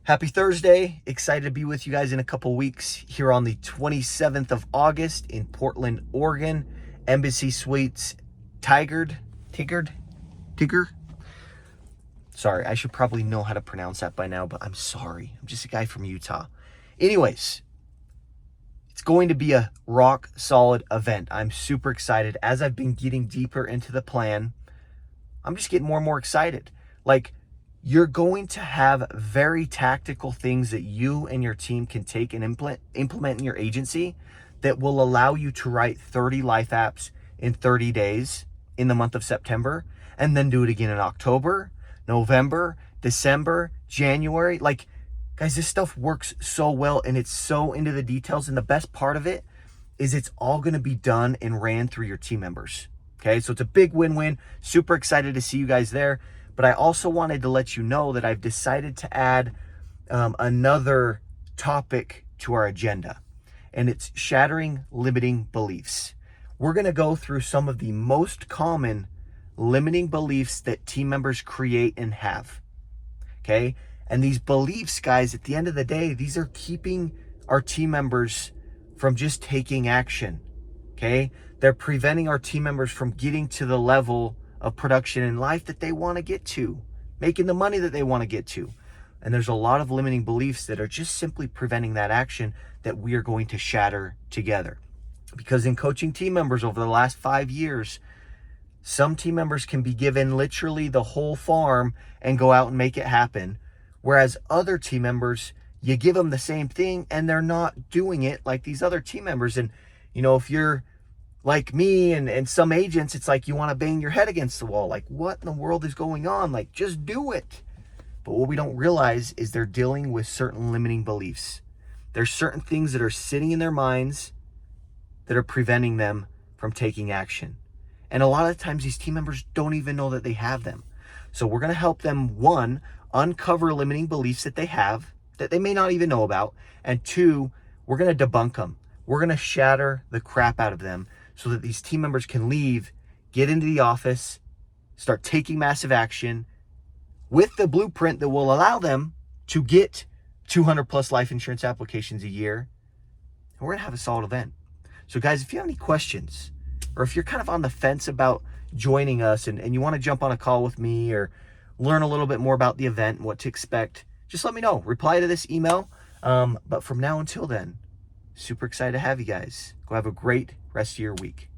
Happy Thursday. Excited to be with you guys in a couple weeks here on the 27th of August in Portland, Oregon. Embassy Suites, Tigard. Sorry, I should probably know how to pronounce that by now, but I'm sorry. I'm just a guy from Utah. Anyways, it's going to be a rock solid event. I'm super excited. As I've been getting deeper into the plan, I'm just getting more and more excited. You're going to have very tactical things that you and your team can take and implement in your agency that will allow you to write 30 life apps in 30 days in the month of September, and then do it again in October, November, December, January. Guys, this stuff works so well and it's so into the details. And the best part of it is it's all going to be done and ran through your team members. Okay, so it's a big win-win. Super excited to see you guys there. But I also wanted to let you know that I've decided to add another topic to our agenda, and it's shattering limiting beliefs. We're going to go through some of the most common limiting beliefs that team members create and have. Okay, and these beliefs, guys, at the end of the day, these are keeping our team members from just taking action. Okay, they're preventing our team members from getting to the level of production in life that they want to get to, making the money that they want to get to. And there's a lot of limiting beliefs that are just simply preventing that action that we are going to shatter together. Because in coaching team members over the last 5 years, some team members can be given literally the whole farm and go out and make it happen. Whereas other team members, you give them the same thing and they're not doing it like these other team members. And, if you're like me and some agents, it's like you want to bang your head against the wall. What in the world is going on? Just do it. But what we don't realize is they're dealing with certain limiting beliefs. There's certain things that are sitting in their minds that are preventing them from taking action. And a lot of times these team members don't even know that they have them. So we're going to help them, one, uncover limiting beliefs that they have that they may not even know about. And two, we're going to debunk them. We're going to shatter the crap out of them, so that these team members can leave, get into the office, start taking massive action with the blueprint that will allow them to get 200 plus life insurance applications a year. And we're going to have a solid event. So guys, if you have any questions, or if you're kind of on the fence about joining us and you want to jump on a call with me or learn a little bit more about the event and what to expect, just let me know. Reply to this email. But from now until then, super excited to have you guys. Go have a great rest of your week.